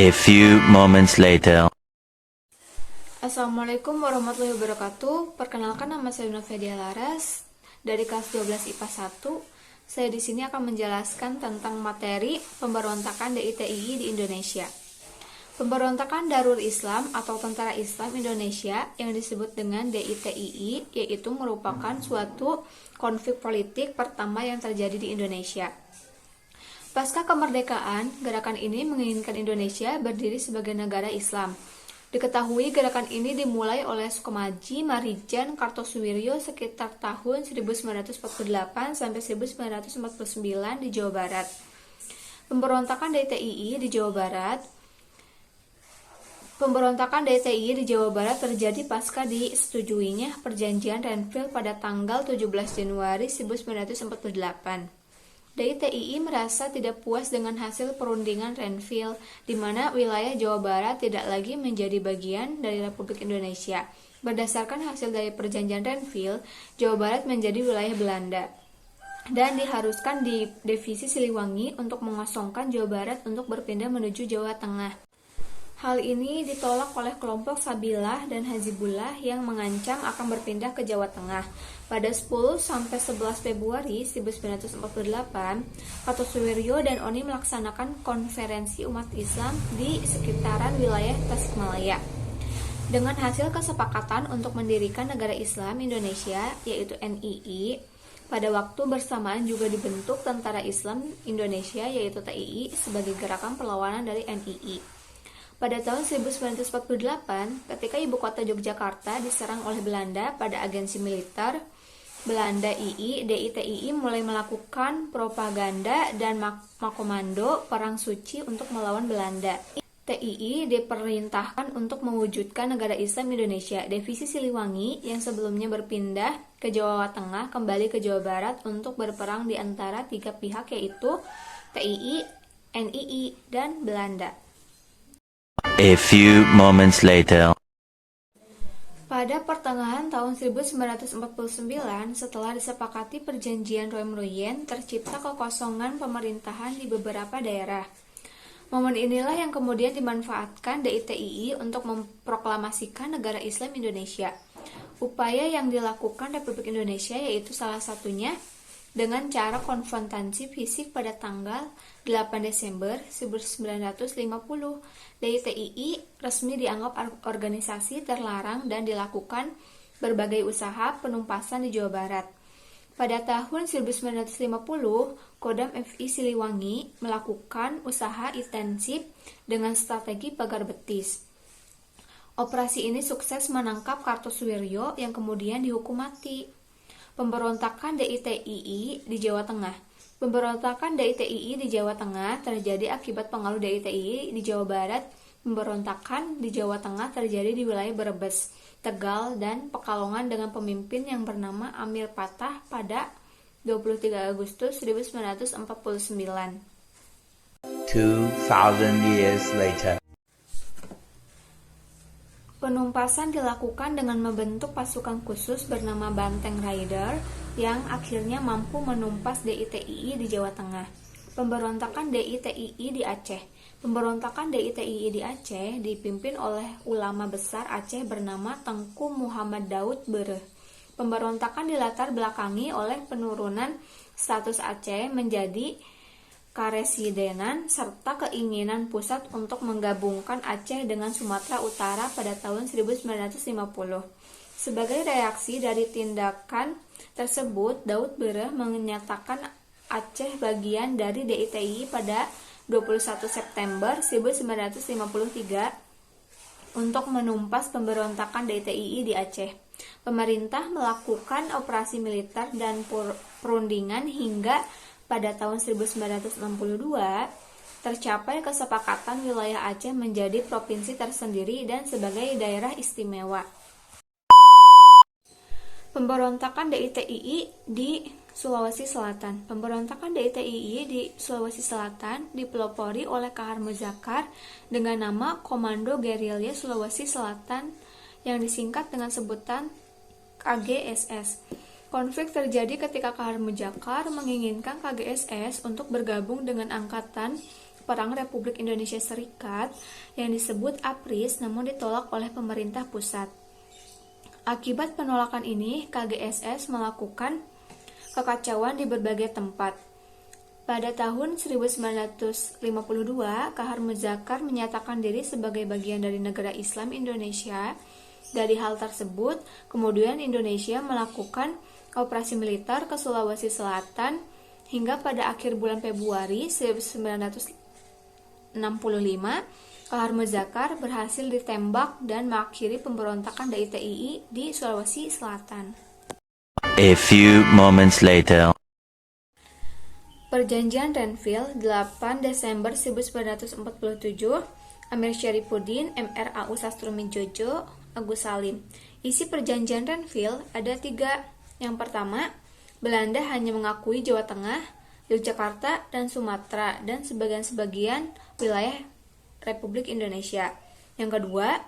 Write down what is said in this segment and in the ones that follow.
A few moments later. Assalamualaikum warahmatullahi wabarakatuh. Perkenalkan, nama saya Novia Laras dari kelas 12 IPA 1. Saya di sini akan menjelaskan tentang materi pemberontakan DITII di Indonesia. Pemberontakan Darul Islam atau Tentara Islam Indonesia yang disebut dengan DITII yaitu merupakan suatu konflik politik pertama yang terjadi di Indonesia. Pasca kemerdekaan, gerakan ini menginginkan Indonesia berdiri sebagai negara Islam. Diketahui gerakan ini dimulai oleh Sukomaji Marijan Kartosuwiryo sekitar tahun 1948 sampai 1949 di Jawa Barat. Pemberontakan DITII di Jawa Barat terjadi pasca disetujuinya Perjanjian Renville pada tanggal 17 Januari 1948. DITII merasa tidak puas dengan hasil perundingan Renville, di mana wilayah Jawa Barat tidak lagi menjadi bagian dari Republik Indonesia. Berdasarkan hasil dari Perjanjian Renville, Jawa Barat menjadi wilayah Belanda dan diharuskan di Divisi Siliwangi untuk mengosongkan Jawa Barat untuk berpindah menuju Jawa Tengah. Hal ini ditolak oleh kelompok Sabilah dan Hazibullah yang mengancam akan berpindah ke Jawa Tengah. Pada 10 sampai 11 Februari 1948, Kartosuwiryo dan ONI melaksanakan konferensi umat Islam di sekitaran wilayah Tasikmalaya. Dengan hasil kesepakatan untuk mendirikan negara Islam Indonesia, yaitu NII, pada waktu bersamaan juga dibentuk Tentara Islam Indonesia, yaitu TII, sebagai gerakan perlawanan dari NII. Pada tahun 1948, ketika ibu kota Yogyakarta diserang oleh Belanda pada agensi militer Belanda II, DITII mulai melakukan propaganda dan makomando perang suci untuk melawan Belanda. TII diperintahkan untuk mewujudkan negara Islam Indonesia. Divisi Siliwangi yang sebelumnya berpindah ke Jawa Tengah kembali ke Jawa Barat untuk berperang di antara tiga pihak, yaitu TII, NII, dan Belanda. A few moments later. Pada pertengahan tahun 1949, setelah disepakati Perjanjian Roem-Royen, tercipta kekosongan pemerintahan di beberapa daerah. Momen inilah yang kemudian dimanfaatkan DITII untuk memproklamasikan negara Islam Indonesia. Upaya yang dilakukan Republik Indonesia yaitu salah satunya dengan cara konfrontasi fisik pada tanggal 8 Desember 1950. DITII resmi dianggap organisasi terlarang dan dilakukan berbagai usaha penumpasan di Jawa Barat. Pada tahun 1950, Kodam FI Siliwangi melakukan usaha intensif dengan strategi pagar betis. Operasi ini sukses menangkap Kartosuwiryo yang kemudian dihukum mati. Pemberontakan DITII di Jawa Tengah. Pemberontakan DITII di Jawa Tengah terjadi akibat pengaruh DITII di Jawa Barat. Pemberontakan di Jawa Tengah terjadi di wilayah Brebes, Tegal, dan Pekalongan dengan pemimpin yang bernama Amir Patah pada 23 Agustus 1949. 2000 years later. Penumpasan dilakukan dengan membentuk pasukan khusus bernama Banteng Rider yang akhirnya mampu menumpas DITII di Jawa Tengah. Pemberontakan DITII di Aceh. Pemberontakan DITII di Aceh dipimpin oleh ulama besar Aceh bernama Tengku Muhammad Daud Bereh. Pemberontakan dilatar belakangi oleh penurunan status Aceh menjadi karesidenan serta keinginan pusat untuk menggabungkan Aceh dengan Sumatera Utara pada tahun 1950. Sebagai reaksi dari tindakan tersebut, Daud Bereh menyatakan Aceh bagian dari DITII pada 21 September 1953 untuk menumpas pemberontakan DITII di Aceh. Pemerintah melakukan operasi militer dan perundingan hingga pada tahun 1962 tercapai kesepakatan wilayah Aceh menjadi provinsi tersendiri dan sebagai daerah istimewa. Pemberontakan DITII di Sulawesi Selatan. Pemberontakan DITII di Sulawesi Selatan dipelopori oleh Kahar Muzakar dengan nama Komando Gerilya Sulawesi Selatan yang disingkat dengan sebutan KGSS. Konflik terjadi ketika Kahar Muzakar menginginkan KGSS untuk bergabung dengan Angkatan Perang Republik Indonesia Serikat yang disebut APRIS namun ditolak oleh pemerintah pusat. Akibat penolakan ini, KGSS melakukan kekacauan di berbagai tempat. Pada tahun 1952, Kahar Muzakar menyatakan diri sebagai bagian dari negara Islam Indonesia. Dari hal tersebut, kemudian Indonesia melakukan operasi militer ke Sulawesi Selatan hingga pada akhir bulan Februari 1965, Kahar Muzakar berhasil ditembak dan mengakhiri pemberontakan DITII di Sulawesi Selatan. A few moments later. Perjanjian Renville 8 Desember 1947, Amir Syarifuddin, MRAU Sastro-Midjojo, Agus Salim. Isi perjanjian Renville ada 3. Yang pertama, Belanda hanya mengakui Jawa Tengah, Yogyakarta, dan Sumatera, dan sebagian-sebagian wilayah Republik Indonesia. Yang kedua,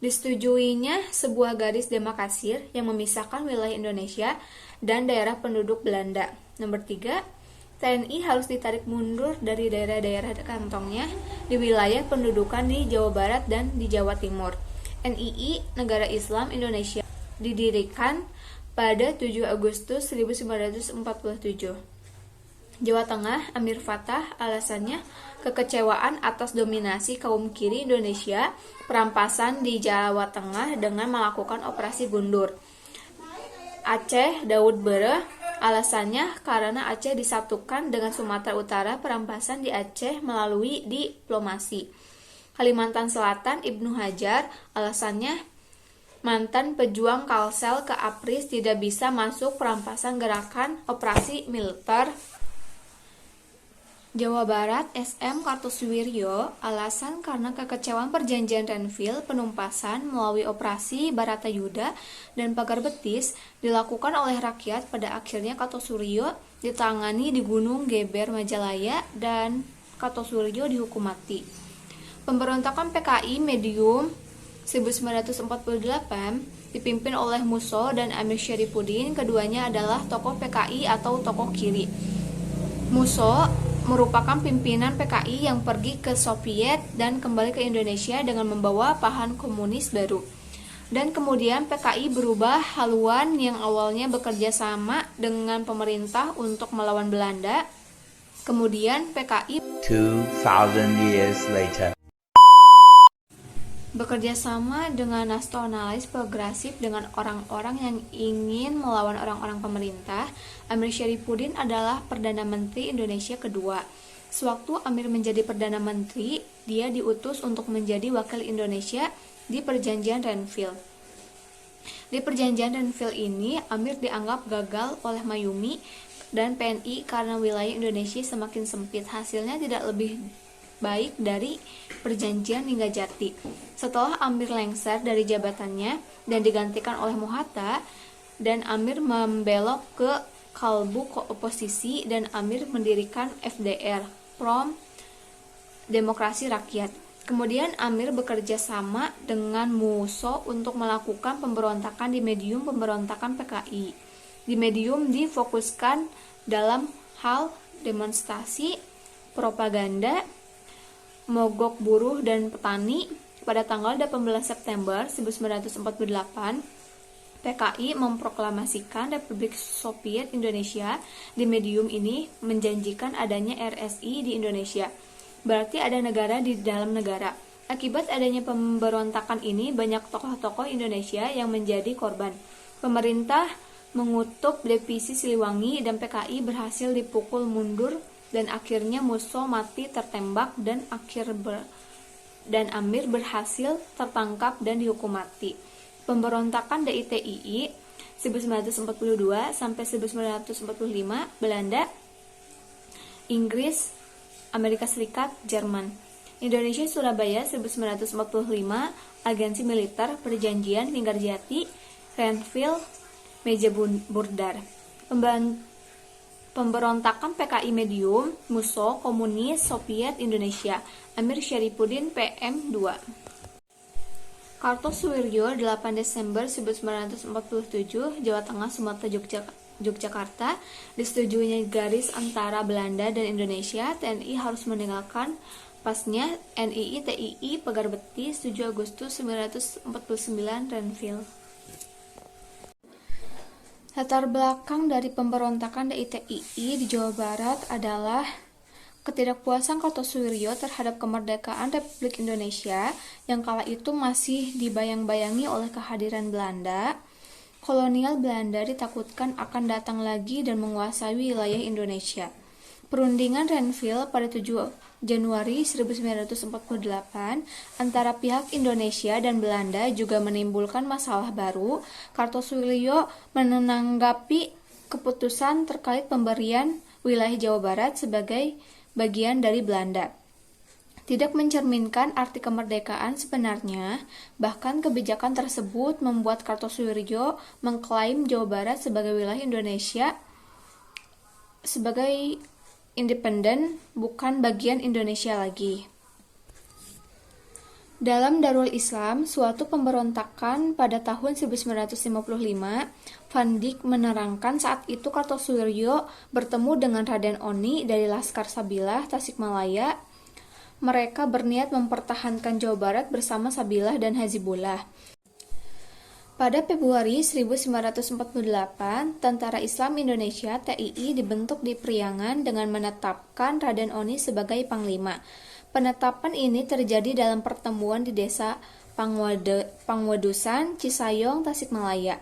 disetujuinya sebuah garis demarkasir yang memisahkan wilayah Indonesia dan daerah penduduk Belanda. Nomor 3, TNI harus ditarik mundur dari daerah-daerah kantongnya di wilayah pendudukan di Jawa Barat dan di Jawa Timur. NII, Negara Islam Indonesia, didirikan pada 7 Agustus 1947. Jawa Tengah, Amir Fatah, alasannya kekecewaan atas dominasi kaum kiri Indonesia, perampasan di Jawa Tengah dengan melakukan operasi gundur. Aceh, Daud Bere, alasannya karena Aceh disatukan dengan Sumatera Utara, perampasan di Aceh melalui diplomasi. Kalimantan Selatan, Ibnu Hajar, alasannya mantan pejuang Kalsel ke APRIS tidak bisa masuk perampasan gerakan operasi militer. Jawa Barat, SM Kartosuwiryo, alasan karena kekecewaan perjanjian Renville, penumpasan melalui operasi Baratayuda dan Pagar Betis dilakukan oleh rakyat. Pada akhirnya Kartosuwiryo ditangani di Gunung Geber, Majalaya, dan Kartosuwiryo dihukum mati. Pemberontakan PKI Medium 1948 dipimpin oleh Musso dan Amir Syarifuddin. Keduanya adalah tokoh PKI atau tokoh kiri. Musso merupakan pimpinan PKI yang pergi ke Soviet dan kembali ke Indonesia dengan membawa paham komunis baru. Dan kemudian PKI berubah haluan yang awalnya bekerja sama dengan pemerintah untuk melawan Belanda. Kemudian PKI 2,000 years later. bekerja sama dengan nasionalis progresif dengan orang-orang yang ingin melawan orang-orang pemerintah. Amir Syarifuddin adalah Perdana Menteri Indonesia kedua. Sewaktu Amir menjadi Perdana Menteri, dia diutus untuk menjadi wakil Indonesia di Perjanjian Renville. Di Perjanjian Renville ini, Amir dianggap gagal oleh Mayumi dan PNI karena wilayah Indonesia semakin sempit. Hasilnya tidak lebih baik dari Perjanjian Linggajati. Setelah Amir lengser dari jabatannya dan digantikan oleh Mohatta, dan Amir membelok ke kalbu oposisi, dan Amir mendirikan FDR, Front Demokrasi Rakyat. Kemudian Amir bekerja sama dengan Musso untuk melakukan pemberontakan di medium pemberontakan PKI. Di medium difokuskan dalam hal demonstrasi, propaganda, mogok buruh dan petani. Pada tanggal 18 September 1948, PKI memproklamasikan Republik Soviet Indonesia. Di medium ini menjanjikan adanya RSI di Indonesia. Berarti ada negara di dalam negara. Akibat adanya pemberontakan ini, banyak tokoh-tokoh Indonesia yang menjadi korban. Pemerintah mengutuk divisi Siliwangi dan PKI berhasil dipukul mundur, dan akhirnya Musso mati tertembak, dan Amir berhasil tertangkap dan dihukum mati. Pemberontakan DITII 1942 sampai 1945, Belanda, Inggris, Amerika Serikat, Jerman. Indonesia, Surabaya 1945, Agensi Militer, Perjanjian Linggajati, Renville, Meja Bundar. Pemberontakan PKI Medium, Musso, Komunis, Soviet Indonesia, Amir Syarifuddin, PM2. Kartosuwiryo 8 Desember 1947, Jawa Tengah, Sumatera, Yogyakarta. Yogyakarta, disetujuinya garis antara Belanda dan Indonesia, TNI harus meninggalkan pasnya NII TII Pagar Beti 7 Agustus 1949 Renville. Latar belakang dari pemberontakan DITII di Jawa Barat adalah ketidakpuasan Kartosuwiryo terhadap kemerdekaan Republik Indonesia yang kala itu masih dibayang-bayangi oleh kehadiran Belanda. Kolonial Belanda ditakutkan akan datang lagi dan menguasai wilayah Indonesia. Perundingan Renville pada 7 Januari 1948 antara pihak Indonesia dan Belanda juga menimbulkan masalah baru. Kartosuwiryo menanggapi keputusan terkait pemberian wilayah Jawa Barat sebagai bagian dari Belanda tidak mencerminkan arti kemerdekaan sebenarnya. Bahkan kebijakan tersebut membuat Kartosuwiryo mengklaim Jawa Barat sebagai wilayah Indonesia sebagai independen, bukan bagian Indonesia lagi. Dalam Darul Islam, suatu pemberontakan pada tahun 1955, Van Dyck menerangkan saat itu Kartosuwiryo bertemu dengan Raden Oni dari Laskar Sabilah Tasikmalaya. Mereka berniat mempertahankan Jawa Barat bersama Sabilah dan Hizbullah. Pada Februari 1948, Tentara Islam Indonesia (TII) dibentuk di Priangan dengan menetapkan Raden Oni sebagai panglima. Penetapan ini terjadi dalam pertemuan di Desa Pangwadusan, Cisayong, Tasikmalaya.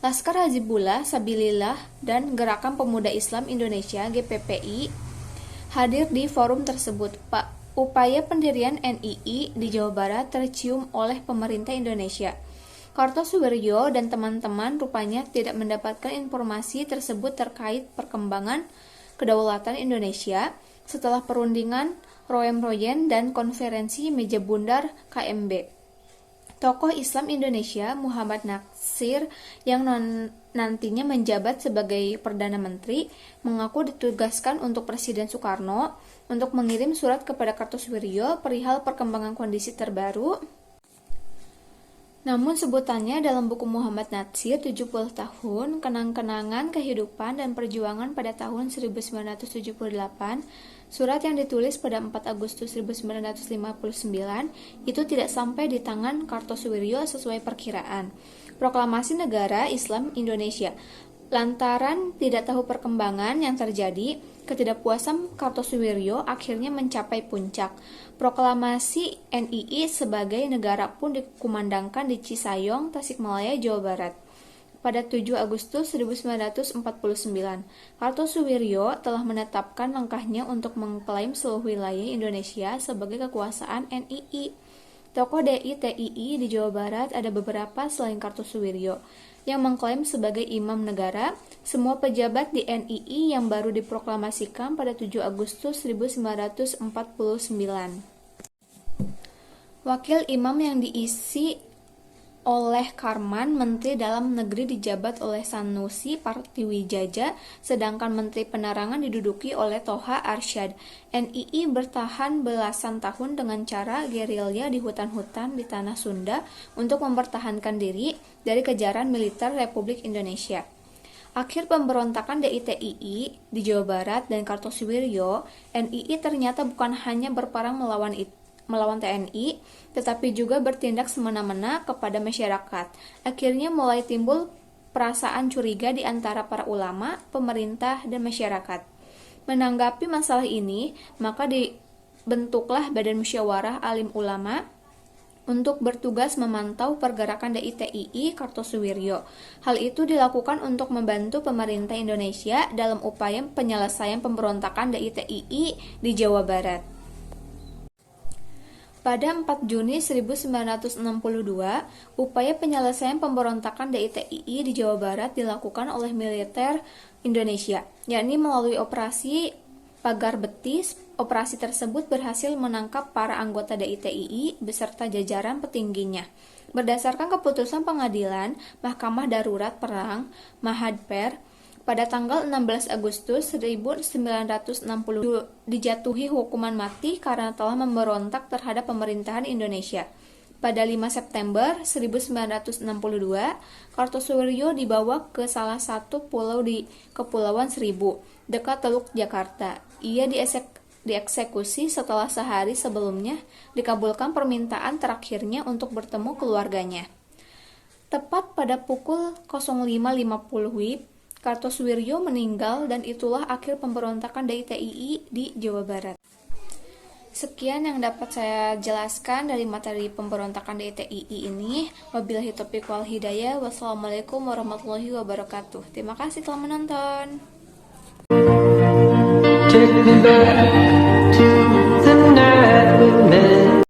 Laskar Hizbullah, Sabilillah, dan Gerakan Pemuda Islam Indonesia (GPPI) hadir di forum tersebut. Upaya pendirian NII di Jawa Barat tercium oleh pemerintah Indonesia. Kartosuwiryo dan teman-teman rupanya tidak mendapatkan informasi tersebut terkait perkembangan kedaulatan Indonesia setelah perundingan Roem-Royen dan konferensi meja bundar KMB. Tokoh Islam Indonesia Muhammad Natsir yang nantinya menjabat sebagai Perdana Menteri mengaku ditugaskan untuk Presiden Soekarno untuk mengirim surat kepada Kartosuwiryo perihal perkembangan kondisi terbaru. Namun sebutannya dalam buku Muhammad Natsir 70 tahun, kenang-kenangan kehidupan dan perjuangan pada tahun 1978, surat yang ditulis pada 4 Agustus 1959 itu tidak sampai di tangan Kartosuwiryo sesuai perkiraan. Proklamasi Negara Islam Indonesia. Lantaran tidak tahu perkembangan yang terjadi, ketidakpuasan Kartosuwiryo akhirnya mencapai puncak. Proklamasi NII sebagai negara pun dikumandangkan di Cisayong, Tasikmalaya, Jawa Barat. Pada 7 Agustus 1949, Kartosuwiryo telah menetapkan langkahnya untuk mengklaim seluruh wilayah Indonesia sebagai kekuasaan NII. Tokoh DITII di Jawa Barat ada beberapa selain Kartosuwiryo yang mengklaim sebagai imam negara. Semua pejabat di NII yang baru diproklamasikan pada 7 Agustus 1949. Wakil imam yang diisi oleh Karman, Menteri Dalam Negeri dijabat oleh Sanusi Partiwijaja, sedangkan Menteri Penerangan diduduki oleh Toha Arsyad. NII bertahan belasan tahun dengan cara gerilya di hutan-hutan di tanah Sunda untuk mempertahankan diri dari kejaran militer Republik Indonesia. Akhir pemberontakan DITII di Jawa Barat dan Kartosuwiryo, NII ternyata bukan hanya berperang melawan TNI, tetapi juga bertindak semena-mena kepada masyarakat. Akhirnya mulai timbul perasaan curiga di antara para ulama, pemerintah, dan masyarakat. Menanggapi masalah ini, maka dibentuklah Badan Musyawarah Alim Ulama untuk bertugas memantau pergerakan DITII Kartosuwiryo. Hal itu dilakukan untuk membantu pemerintah Indonesia dalam upaya penyelesaian pemberontakan DITII di Jawa Barat. Pada 4 Juni 1962, upaya penyelesaian pemberontakan DITII di Jawa Barat dilakukan oleh militer Indonesia, yakni melalui operasi Pagar Betis. Operasi tersebut berhasil menangkap para anggota DITII beserta jajaran petingginya. Berdasarkan keputusan pengadilan Mahkamah Darurat Perang Mahadper, pada tanggal 16 Agustus 1960 dijatuhi hukuman mati karena telah memberontak terhadap pemerintahan Indonesia. Pada 5 September 1962, Kartosoewirjo dibawa ke salah satu pulau di Kepulauan Seribu, dekat Teluk Jakarta. Ia dieksekusi setelah sehari sebelumnya dikabulkan permintaan terakhirnya untuk bertemu keluarganya. Tepat pada pukul 05.50 WIB, Kartosoewirjo meninggal dan itulah akhir pemberontakan DITII di Jawa Barat. Sekian yang dapat saya jelaskan dari materi pemberontakan DITII ini. Wabillahi taufiq wal hidayah. Wassalamualaikum warahmatullahi wabarakatuh. Terima kasih telah menonton. Take me back to the night we met.